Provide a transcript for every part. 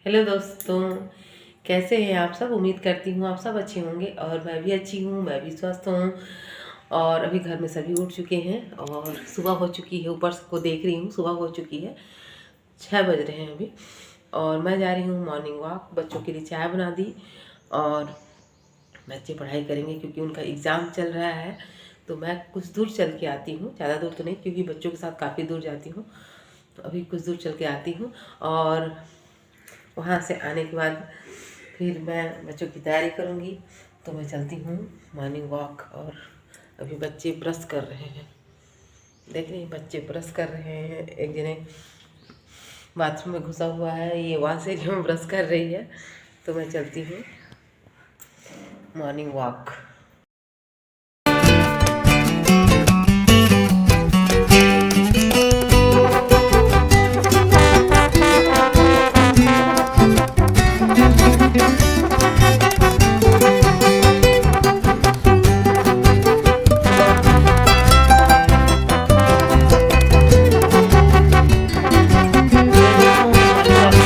Hello दोस्तों, कैसे हैं आप सब। उम्मीद करती हूँ आप सब अच्छे होंगे और मैं भी अच्छी हूँ, मैं भी स्वस्थ हूँ। और अभी घर में सभी उठ चुके हैं और सुबह हो चुकी है। ऊपर को देख रही हूँ, सुबह हो चुकी है, 6 बज रहे हैं अभी। और मैं जा रही हूँ मॉर्निंग वॉक। बच्चों के लिए चाय बना दी और बच्चे पढ़ाई करेंगे क्योंकि उनका एग्ज़ाम चल रहा है। तो मैं कुछ दूर चल के आती हूँ, ज़्यादा दूर तो नहीं क्योंकि बच्चों के साथ काफ़ी दूर जाती हूँ। तो अभी कुछ दूर चल के आती हूँ और वहाँ से आने के बाद फिर मैं बच्चों की तैयारी करूँगी। तो मैं चलती हूँ मॉर्निंग वॉक। और अभी बच्चे ब्रश कर रहे हैं, देख रहे हैं बच्चे ब्रश कर रहे हैं। एक जने बाथरूम में घुसा हुआ है, ये वहाँ से जो ब्रश कर रही है। तो मैं चलती हूँ मॉर्निंग वॉक।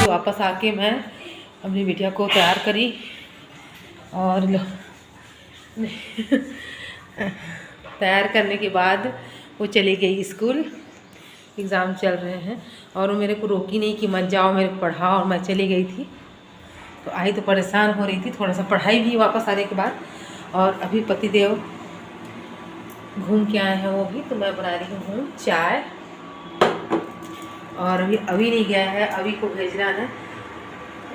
वापस आके मैं अपनी बिटिया को तैयार करी और तैयार करने के बाद वो चली गई स्कूल। एग्ज़ाम चल रहे हैं और वो मेरे को रोकी नहीं कि मत जाओ, मेरे को पढ़ाओ, और मैं चली गई थी। तो आई तो परेशान हो रही थी, थोड़ा सा पढ़ाई भी वापस आने के बाद। और अभी पतिदेव घूम के आए हैं वो भी। तो मैं बना रही हूँ चाय और अभी नहीं गया है, अभी को भेजना है।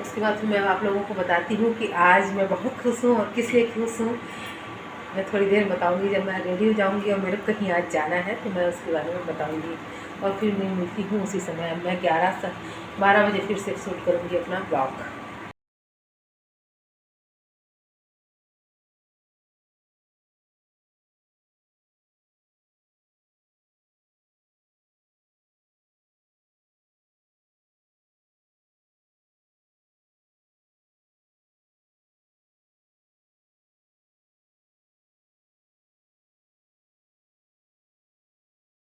उसके बाद फिर मैं आप लोगों को बताती हूँ कि आज मैं बहुत खुश हूँ और किस लिए खुश हूँ मैं थोड़ी देर बताऊँगी। जब मैं रेडी हो जाऊँगी और मेरे को कहीं आज जाना है तो मैं उसके बारे में बताऊँगी। और फिर मैं मिलती हूँ उसी समय। मैं 11 से 12 बजे फिर से शूट करूँगी अपना ब्लॉग।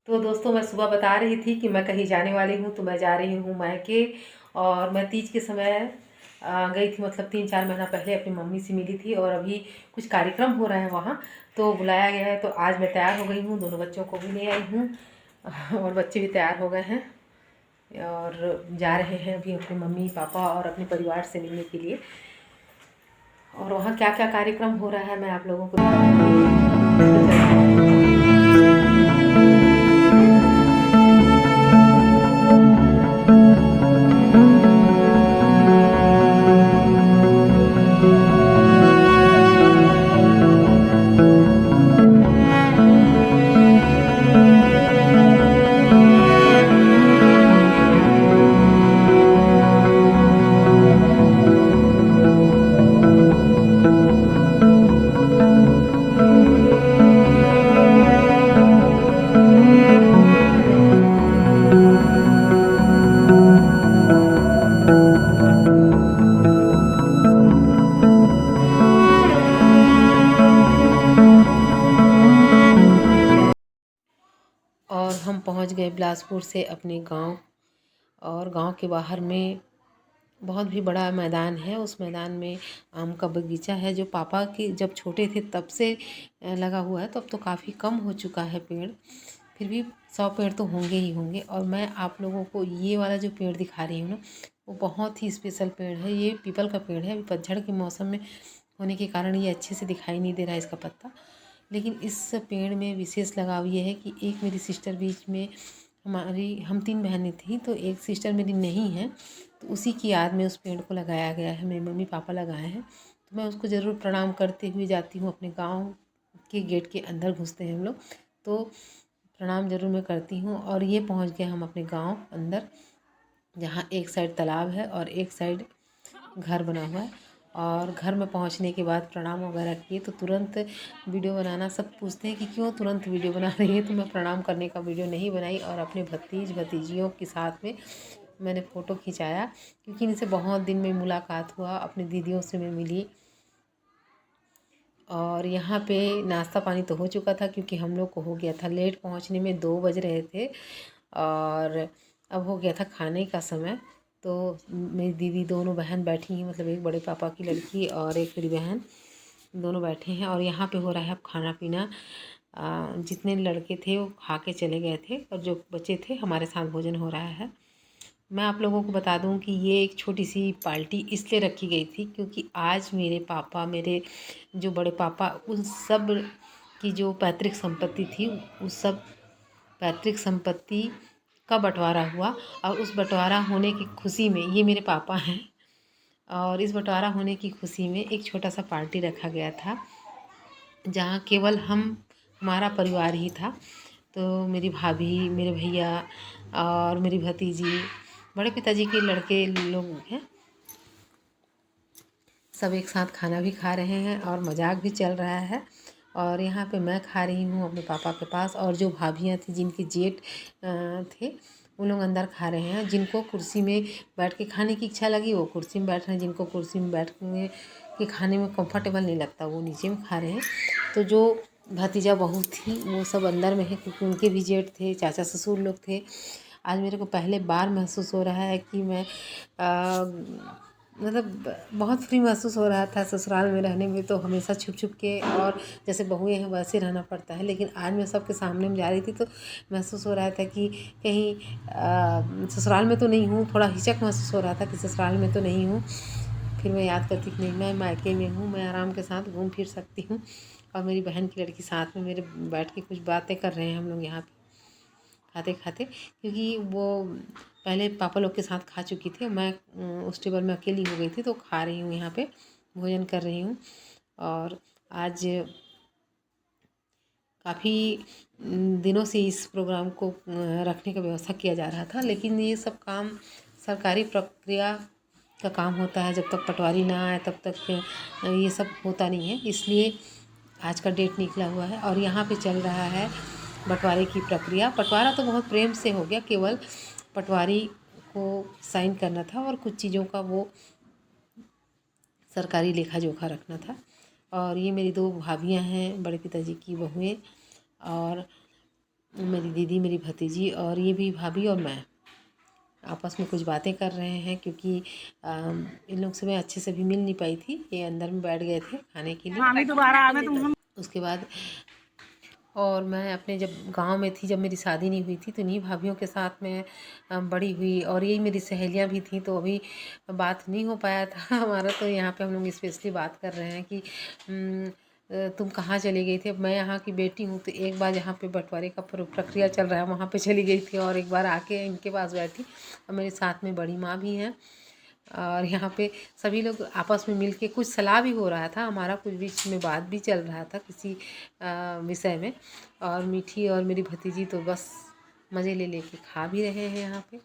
तो दोस्तों, मैं सुबह बता रही थी कि मैं कहीं जाने वाली हूँ। तो मैं जा रही हूँ मायके। और मैं तीज के समय गई थी, मतलब 3-4 महीना पहले अपनी मम्मी से मिली थी। और अभी कुछ कार्यक्रम हो रहा है वहाँ, तो बुलाया गया है। तो आज मैं तैयार हो गई हूँ, दोनों बच्चों को भी ले आई हूँ और बच्चे भी तैयार हो गए हैं और जा रहे हैं अभी अपने मम्मी पापा और अपने परिवार से मिलने के लिए। और वहाँ क्या क्या कार्यक्रम हो रहा है मैं आप लोगों को और हम पहुंच गए बिलासपुर से अपने गांव। और गांव के बाहर में बहुत भी बड़ा मैदान है। उस मैदान में आम का बगीचा है, जो पापा की जब छोटे थे तब से लगा हुआ है। तो अब तो काफ़ी कम हो चुका है पेड़, फिर भी 100 पेड़ तो होंगे ही होंगे। और मैं आप लोगों को ये वाला जो पेड़ दिखा रही हूँ ना, वो बहुत ही स्पेशल पेड़ है। ये पीपल का पेड़ है। अभी पतझड़ के मौसम में होने के कारण ये अच्छे से दिखाई नहीं दे रहा है इसका पत्ता। लेकिन इस पेड़ में विशेष लगाव ये है कि एक मेरी सिस्टर बीच में हम 3 बहनें थी, तो एक सिस्टर मेरी नहीं है। तो उसी की याद में उस पेड़ को लगाया गया है। मेरे मम्मी पापा लगाए हैं। तो मैं उसको ज़रूर प्रणाम करते हुए जाती हूँ। अपने गांव के गेट के अंदर घुसते हैं हम लोग, तो प्रणाम ज़रूर मैं करती हूँ। और ये पहुँच गए हम अपने गांव अंदर, जहाँ एक साइड तालाब है और एक साइड घर बना हुआ है। और घर में पहुंचने के बाद प्रणाम वगैरह किए तो तुरंत वीडियो बनाना, सब पूछते हैं कि क्यों तुरंत वीडियो बना रही है। तो मैं प्रणाम करने का वीडियो नहीं बनाई और अपने भतीजियों के साथ में मैंने फ़ोटो खिंचाया, क्योंकि इनसे बहुत दिन में मुलाकात हुआ। अपनी दीदियों से मैं मिली। और यहाँ पे नाश्ता पानी तो हो चुका था, क्योंकि हम लोग को हो गया था लेट, पहुँचने में 2 बज रहे थे। और अब हो गया था खाने का समय। तो मेरी दीदी दोनों बहन बैठी हैं, मतलब एक बड़े पापा की लड़की और एक मेरी बहन, दोनों बैठे हैं। और यहाँ पे हो रहा है अब खाना पीना। जितने लड़के थे वो खा के चले गए थे और जो बच्चे थे हमारे साथ भोजन हो रहा है। मैं आप लोगों को बता दूं कि ये एक छोटी सी पार्टी इसलिए रखी गई थी क्योंकि आज मेरे पापा, मेरे जो बड़े पापा, उन सब की जो पैतृक संपत्ति थी, उस सब पैतृक संपत्ति का बंटवारा हुआ। और उस बंटवारा होने की खुशी में, ये मेरे पापा हैं, और इस बंटवारा होने की खुशी में एक छोटा सा पार्टी रखा गया था जहाँ केवल हमारा परिवार ही था। तो मेरी भाभी, मेरे भैया और मेरी भतीजी, बड़े पिताजी के लड़के लोग हैं, सब एक साथ खाना भी खा रहे हैं और मजाक भी चल रहा है। और यहाँ पे मैं खा रही हूँ अपने पापा के पास, और जो भाभियाँ थी जिनके जेठ थे उन लोग अंदर खा रहे हैं। जिनको कुर्सी में बैठ के खाने की इच्छा लगी वो कुर्सी में बैठ रहे हैं, जिनको कुर्सी में बैठ के खाने में कंफर्टेबल नहीं लगता वो नीचे में खा रहे हैं। तो जो भतीजा बहू थी वो सब अंदर में है क्योंकि उनके भी जेठ थे, चाचा ससुर लोग थे। आज मेरे को पहले बार महसूस हो रहा है कि मैं मतलब बहुत फ्री महसूस हो रहा था। ससुराल में रहने में तो हमेशा छुप छुप के और जैसे बहुएं हैं वैसे रहना पड़ता है, लेकिन आज मैं सबके सामने में जा रही थी तो महसूस हो रहा था कि कहीं ससुराल में तो नहीं हूँ। थोड़ा हिचक महसूस हो रहा था कि ससुराल में तो नहीं हूँ। फिर मैं याद करती कि नहीं, मैं मायके में हूँ, मैं आराम के साथ घूम फिर सकती हूँ। और मेरी बहन की लड़की साथ में मेरे बैठ के कुछ बातें कर रहे हैं हम लोग यहाँ पे खाते खाते, क्योंकि वो पहले पापा लोग के साथ खा चुकी थी। मैं उस टेबल में अकेली हो गई थी तो खा रही हूँ, यहाँ पे भोजन कर रही हूँ। और आज काफ़ी दिनों से इस प्रोग्राम को रखने का व्यवस्था किया जा रहा था, लेकिन ये सब काम सरकारी प्रक्रिया का काम होता है। जब तक पटवारी ना आए तब तक ये सब होता नहीं है, इसलिए आज का डेट निकला हुआ है। और यहाँ पे चल रहा है बंटवारे की प्रक्रिया। बंटवारा तो बहुत प्रेम से हो गया, केवल पटवारी को साइन करना था और कुछ चीज़ों का वो सरकारी लेखा जोखा रखना था। और ये मेरी दो भाभियां हैं, बड़े पिताजी की बहुएं, और मेरी दीदी, मेरी भतीजी, और ये भी भाभी और मैं आपस में कुछ बातें कर रहे हैं क्योंकि इन लोग से मैं अच्छे से भी मिल नहीं पाई थी। ये अंदर में बैठ गए थे खाने के लिए। उसके बाद और मैं अपने जब गांव में थी, जब मेरी शादी नहीं हुई थी, तो इन्हीं भाभियों के साथ मैं बड़ी हुई और यही मेरी सहेलियां भी थी। तो अभी बात नहीं हो पाया था हमारा, तो यहाँ पे हम लोग स्पेशली बात कर रहे हैं कि तुम कहाँ चली गई थी। अब मैं यहाँ की बेटी हूँ तो एक बार यहाँ पे बंटवारे का प्रक्रिया चल रहा है वहाँ पे चली गई थी और एक बार आके इनके पास बैठी। और मेरे साथ में बड़ी माँ भी हैं और यहाँ पे सभी लोग आपस में मिलके कुछ सलाह भी हो रहा था, हमारा कुछ बीच में बात भी चल रहा था किसी विषय में। और मीठी और मेरी भतीजी तो बस मज़े ले लेके खा भी रहे हैं यहाँ पे।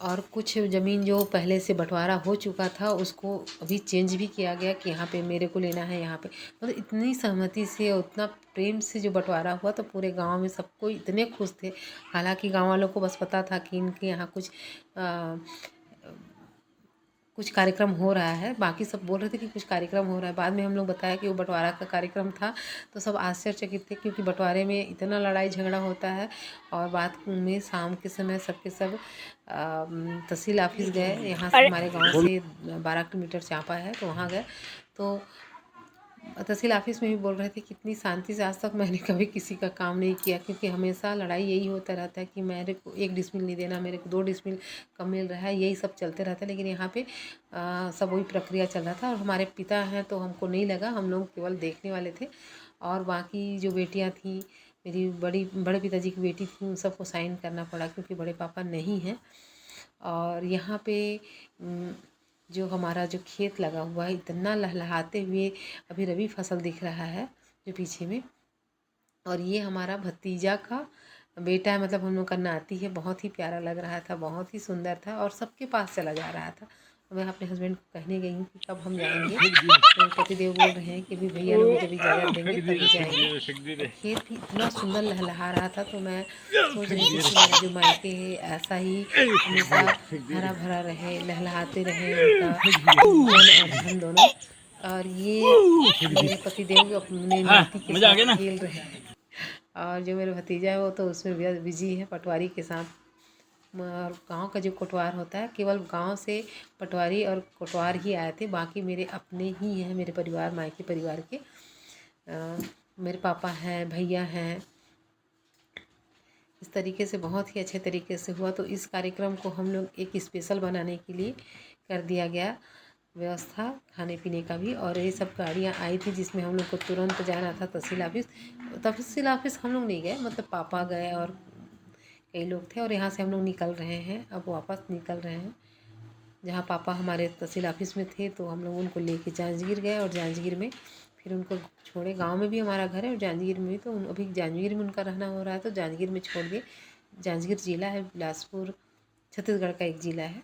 और कुछ ज़मीन जो पहले से बंटवारा हो चुका था उसको अभी चेंज भी किया गया कि यहाँ पे मेरे को लेना है। यहाँ पे मतलब इतनी सहमति से और उतना प्रेम से जो बंटवारा हुआ तो पूरे गांव में सबको इतने खुश थे। हालांकि गांव वालों को बस पता था कि इनके यहाँ कुछ कार्यक्रम हो रहा है, बाकी सब बोल रहे थे कि कुछ कार्यक्रम हो रहा है। बाद में हम लोग बताया कि वो बंटवारा का कार्यक्रम था, तो सब आश्चर्यचकित थे क्योंकि बंटवारे में इतना लड़ाई झगड़ा होता है। और बाद में शाम के समय सबके सब तहसील ऑफिस गए। यहाँ से हमारे गांव से 12 किलोमीटर चांपा है, तो वहाँ गए तो तहसील ऑफिस में भी बोल रहे थे कितनी शांति से आज तक मैंने कभी किसी का काम नहीं किया, क्योंकि हमेशा लड़ाई यही होता रहता है कि मेरे को 1 डिसमिल नहीं देना, मेरे को 2 डिसमिल कम मिल रहा है, यही सब चलते रहता है। लेकिन यहाँ पे सब वही प्रक्रिया चल रहा था। और हमारे पिता हैं तो हमको नहीं लगा, हम लोग केवल देखने वाले थे। और बाकी जो बेटियाँ थी, मेरी बड़े पिताजी की बेटी थी, उन सबको साइन करना पड़ा क्योंकि बड़े पापा नहीं हैं। और यहाँ पे जो हमारा जो खेत लगा हुआ है इतना लहलहाते हुए अभी रबी फसल दिख रहा है जो पीछे में। और ये हमारा भतीजा का बेटा है, मतलब हम लोग का नाती है। बहुत ही प्यारा लग रहा था, बहुत ही सुंदर था और सबके पास चला जा रहा था। मैं अपने हस्बैंड को कहने गई हूँ कि कब हम जाएंगे, तो पतिदेव बोल रहे हैं कि भी भैया लोग जब इजाज़त देंगे तभी जाएंगे। खेत भी इतना सुंदर लहलहा रहा था, तो मैं सोच रही थी कि मेरा जो मायके है ऐसा ही हमेशा हरा भरा रहे, लहलहाते रहे उनका मन और धन दोनों। और ये मेरे पतिदेव अपने नाती के साथ खेल रहे हैं और जो मेरा भतीजा है वो तो उसमें बिजी है पटवारी के साथ। और गांव का जो कोटवार होता है, केवल गांव से पटवारी और कोटवार ही आए थे, बाकी मेरे अपने ही हैं, मेरे परिवार मायके परिवार के। मेरे पापा हैं, भैया हैं। इस तरीके से बहुत ही अच्छे तरीके से हुआ। तो इस कार्यक्रम को हम लोग एक स्पेशल बनाने के लिए कर दिया गया व्यवस्था खाने पीने का भी। और ये सब गाड़ियाँ आई थी जिसमें हम लोग को तुरंत जाना था तहसील ऑफिस। तहसील ऑफिस हम लोग नहीं गए, मतलब पापा गए और कई लोग थे। और यहाँ से हम लोग निकल रहे हैं, अब वापस निकल रहे हैं। जहाँ पापा हमारे तहसील ऑफिस में थे तो हम लोग उनको लेके जांजगीर गए और जांजगीर में फिर उनको छोड़े। गांव में भी हमारा घर है और जांजगीर में भी, तो अभी जांजगीर में उनका रहना हो रहा है तो जांजगीर में छोड़ दिए। जांजगीर ज़िला है, बिलासपुर छत्तीसगढ़ का एक ज़िला है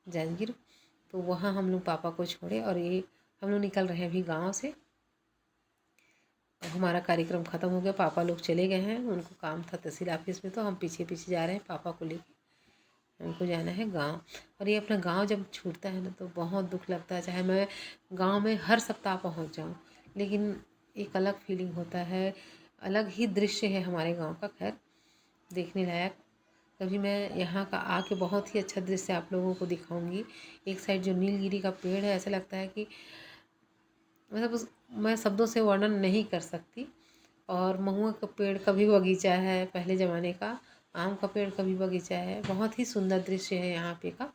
जांजगीर। तो वहाँ हम लोग पापा को छोड़े और ये हम लोग निकल रहे हैं अभी गाँव से। हमारा कार्यक्रम ख़त्म हो गया, पापा लोग चले गए हैं, उनको काम था तहसील ऑफिस में, तो हम पीछे पीछे जा रहे हैं पापा को लेके। हमको जाना है गांव। और ये अपना गांव जब छूटता है ना तो बहुत दुख लगता है। चाहे मैं गांव में हर सप्ताह पहुंच जाऊं, लेकिन एक अलग फीलिंग होता है, अलग ही दृश्य है हमारे गांव का। खैर देखने लायक। कभी मैं यहाँ का आके बहुत ही अच्छा दृश्य आप लोगों को दिखाऊंगी। एक साइड जो नीलगिरी का पेड़ है, ऐसा लगता है कि मतलब मैं शब्दों से वर्णन नहीं कर सकती। और महुआ का पेड़ का भी बगीचा है पहले ज़माने का, आम का पेड़ का भी बगीचा है। बहुत ही सुंदर दृश्य है यहाँ पे का।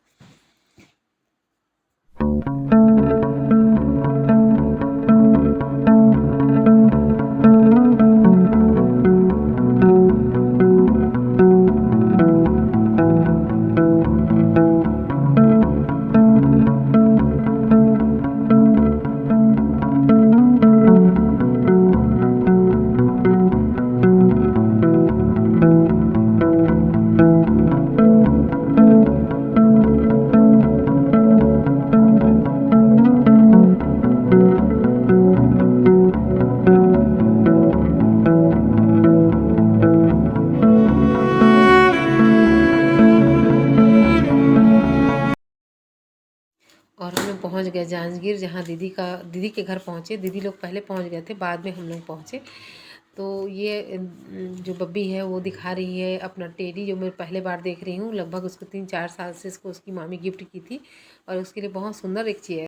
और हम लोग पहुँच गए जांजगीर, जहाँ दीदी के घर पहुँचे। दीदी लोग पहले पहुँच गए थे, बाद में हम लोग पहुँचे। तो ये जो बब्बी है वो दिखा रही है अपना टेडी, जो मैं पहले बार देख रही हूँ। लगभग उसको 3-4 साल से इसको उसकी मामी गिफ्ट की थी और उसके लिए बहुत सुंदर एक चेयर